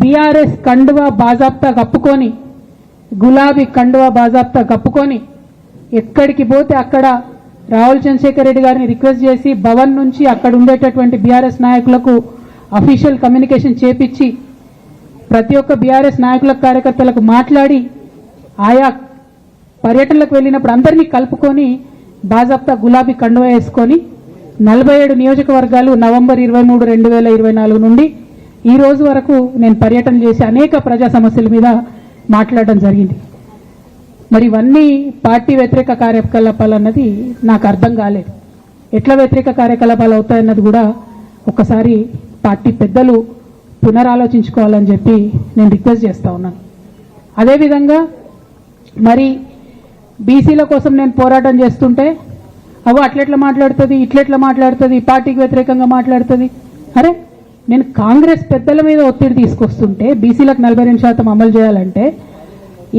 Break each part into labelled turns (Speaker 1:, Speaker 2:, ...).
Speaker 1: BRS కండువా బాజాప్తా కప్పుకొని, గులాబీ కండువా బాజాప్తా కప్పుకొని ఎక్కడికి పోతే అక్కడ రాహుల్ చంద్రశేఖర్ రెడ్డి గారిని రిక్వెస్ట్ చేసి భవన్ నుంచి అక్కడ ఉండేటటువంటి బీఆర్ఎస్ నాయకులకు అఫీషియల్ కమ్యూనికేషన్ చేపించి ప్రతి ఒక్క బీఆర్ఎస్ నాయకులకు కార్యకర్తలకు మాట్లాడి ఆయా పర్యటనలకు వెళ్ళినప్పుడు అందరినీ కలుపుకొని బాజాప్తా గులాబీ కండువా వేసుకొని 47 నియోజకవర్గాలు నవంబర్ 23, 2024 నుండి ఈ రోజు వరకు నేను పర్యటన చేసి అనేక ప్రజా సమస్యల మీద మాట్లాడడం జరిగింది. మరి ఇవన్నీ పార్టీ వ్యతిరేక కార్యకలాపాలు అన్నది నాకు అర్థం కాలేదు. ఎట్లా వ్యతిరేక కార్యకలాపాలు అవుతాయన్నది కూడా ఒకసారి పార్టీ పెద్దలు పునరాలోచించుకోవాలని చెప్పి నేను రిక్వెస్ట్ చేస్తా ఉన్నాను. అదేవిధంగా మరి బీసీల కోసం నేను పోరాటం చేస్తుంటే అట్లెట్లా మాట్లాడుతుంది, ఇట్లెట్లా మాట్లాడుతుంది, పార్టీకి వ్యతిరేకంగా మాట్లాడుతుంది. అరే నేను కాంగ్రెస్ పెద్దల మీద ఒత్తిడి తీసుకొస్తుంటే బీసీలకు 42% అమలు చేయాలంటే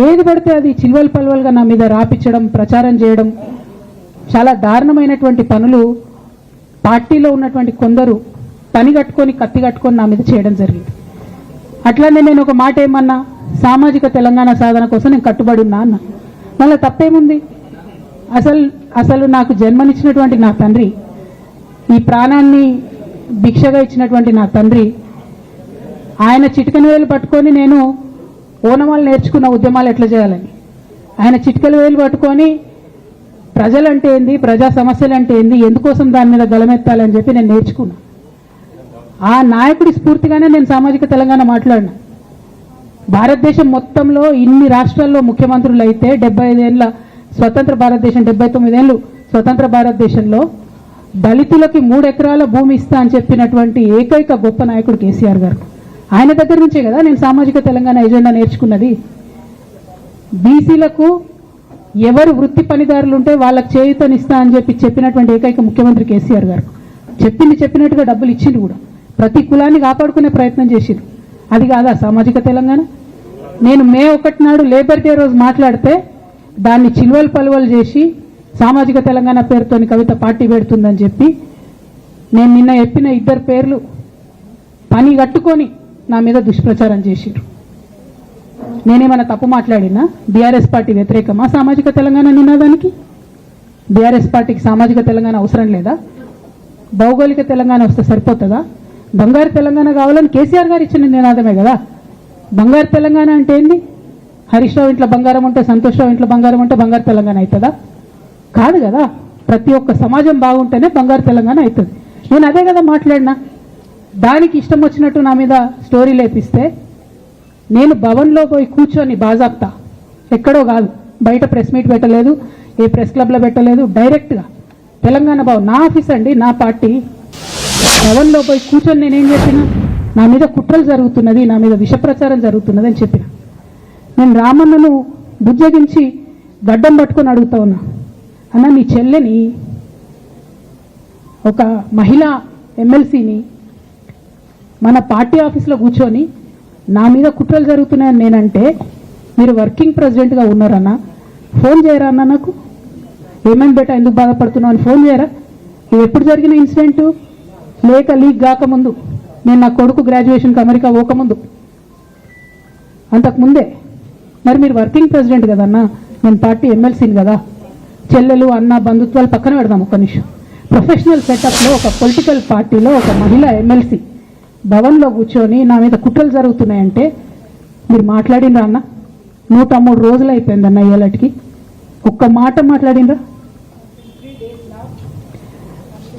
Speaker 1: ఏది పడితే అది చిల్వల్ పల్వల్గా నా మీద రాపించడం, ప్రచారం చేయడం, చాలా దారుణమైనటువంటి పనులు పార్టీలో ఉన్నటువంటి కొందరు పని కట్టుకొని కత్తి కట్టుకొని నా మీద చేయడం జరిగింది. అట్లనే నేను ఒక మాట ఏమన్నా, సామాజిక తెలంగాణ సాధన కోసం నేను కట్టుబడి ఉన్నా అన్న. మళ్ళీ తప్పేముంది? అసలు నాకు జన్మనిచ్చినటువంటి నా తండ్రి, ఈ ప్రాణాన్ని భిక్షగా ఇచ్చినటువంటి నా తండ్రి, ఆయన చిటికెన వేలు పట్టుకొని నేను ఓనమాలు నేర్చుకున్న ఉద్యమాలు ఎట్లా చేయాలని, ఆయన చిటికెల వేలు పట్టుకొని ప్రజలంటే ఏంది, ప్రజా సమస్యలు అంటే ఏంది, ఎందుకోసం దాని మీద గలమెత్తాలని చెప్పి నేను నేర్చుకున్నా. ఆ నాయకుడి స్ఫూర్తిగానే నేను సామాజిక తెలంగాణ మాట్లాడినా. భారతదేశం మొత్తంలో ఇన్ని రాష్ట్రాల్లో ముఖ్యమంత్రులు అయితే 75 ఏళ్ళ స్వతంత్ర భారతదేశం, 79 ఏళ్ళు స్వతంత్ర భారతదేశంలో దళితులకి 3 ఎకరాల భూమి ఇస్తా అని చెప్పినటువంటి ఏకైక గొప్ప నాయకుడు కేసీఆర్ గారు. ఆయన దగ్గర నుంచే కదా నేను సామాజిక తెలంగాణ ఎజెండా నేర్చుకున్నది. బీసీలకు ఎవరు వృత్తి పనిదారులు ఉంటే వాళ్ళకి చేయూతనిస్తా అని చెప్పినటువంటి ఏకైక ముఖ్యమంత్రి కేసీఆర్ గారు. చెప్పినట్టుగా డబ్బులు ఇచ్చిండు కూడా. ప్రతి కులాన్ని కాపాడుకునే ప్రయత్నం చేసిండు. అది కాదా సామాజిక తెలంగాణ? నేను మే 1 నాడు లేబర్ డే రోజు మాట్లాడితే దాన్ని చిల్వల్ పలువలు చేసి సామాజిక తెలంగాణ పేరుతోని కవిత పార్టీ పెడుతుందని చెప్పి నేను నిన్న చెప్పిన 2 పేర్లు పని కట్టుకొని నా మీద దుష్ప్రచారం చేసిరు. నేనేమైనా తప్పు మాట్లాడినా? బీఆర్ఎస్ పార్టీ వ్యతిరేకమా సామాజిక తెలంగాణ నినాదానికి? బీఆర్ఎస్ పార్టీకి సామాజిక తెలంగాణ అవసరం లేదా? భౌగోళిక తెలంగాణ వస్తే సరిపోతుందా? బంగారు తెలంగాణ కావాలని కేసీఆర్ గారు ఇచ్చిన నినాదమే కదా. బంగారు తెలంగాణ అంటే ఏంది? హరీష్ రావు ఇంట్లో బంగారం ఉంటే, సంతోష్ రావు ఇంట్లో బంగారం ఉంటే బంగారు తెలంగాణ అవుతుందా? కాదు కదా. ప్రతి ఒక్క సమాజం బాగుంటేనే బంగారు తెలంగాణ అవుతుంది. నేను అదే కదా మాట్లాడినా. దానికి ఇష్టం వచ్చినట్టు నా మీద స్టోరీ లేపిస్తే నేను భవన్లో పోయి కూర్చొని బాజాప్తా, ఎక్కడో కాదు, బయట ప్రెస్ మీట్ పెట్టలేదు, ఏ ప్రెస్ క్లబ్లో పెట్టలేదు, డైరెక్ట్గా తెలంగాణ భవన్, నా ఆఫీస్ అండి, నా పార్టీ భవన్లో పోయి కూర్చొని నేనేం చెప్పిన, నా మీద కుట్రలు జరుగుతున్నది, నా మీద విషప్రచారం జరుగుతున్నది అని చెప్పిన. నేను రామన్నను బుజ్జగించి గడ్డం పట్టుకొని అడుగుతా ఉన్నా, అన్న నీ చెల్లెని, ఒక మహిళా ఎమ్మెల్సీని మన పార్టీ ఆఫీస్లో కూర్చొని నా మీద కుట్రలు జరుగుతున్నాయని నేనంటే మీరు వర్కింగ్ ప్రెసిడెంట్గా ఉన్నారన్నా, ఫోన్ చేయరా అన్న నాకు? ఏమేమి బేటా ఎందుకు బాధపడుతున్నావు అని ఫోన్ చేయరా? ఇది ఎప్పుడు జరిగిన ఇన్సిడెంటు? లేక లీక్ కాకముందు, నేను నా కొడుకు గ్రాడ్యుయేషన్కి అమెరికా పోకముందు, అంతకుముందే. మరి మీరు వర్కింగ్ ప్రెసిడెంట్ కదన్నా, నేను పార్టీ ఎమ్మెల్సీని కదా. చెల్లెలు అన్న బంధుత్వాలు పక్కన పెడదాం ఒక్క నిమిషం. ప్రొఫెషనల్ సెటప్లో ఒక పొలిటికల్ పార్టీలో ఒక మహిళా ఎమ్మెల్సీ భవన్లో కూర్చొని నా మీద కుట్రలు జరుగుతున్నాయంటే మీరు మాట్లాడినరా అన్న? 103 రోజులు అయిపోయిందన్న ఇయ్యాలటికి, ఒక్క మాట మాట్లాడినరా?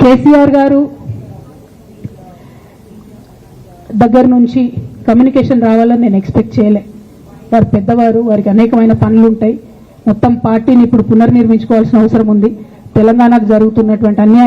Speaker 1: కేసీఆర్ గారు దగ్గర నుంచి కమ్యూనికేషన్ రావాలని నేను ఎక్స్పెక్ట్ చేయలే. వారు పెద్దవారు, వారికి అనేకమైన పనులు ఉంటాయి. మొత్తం పార్టీని ఇప్పుడు పునర్నిర్మించుకోవాల్సిన అవసరం ఉంది. తెలంగాణకు జరుగుతున్నటువంటి అన్యాయం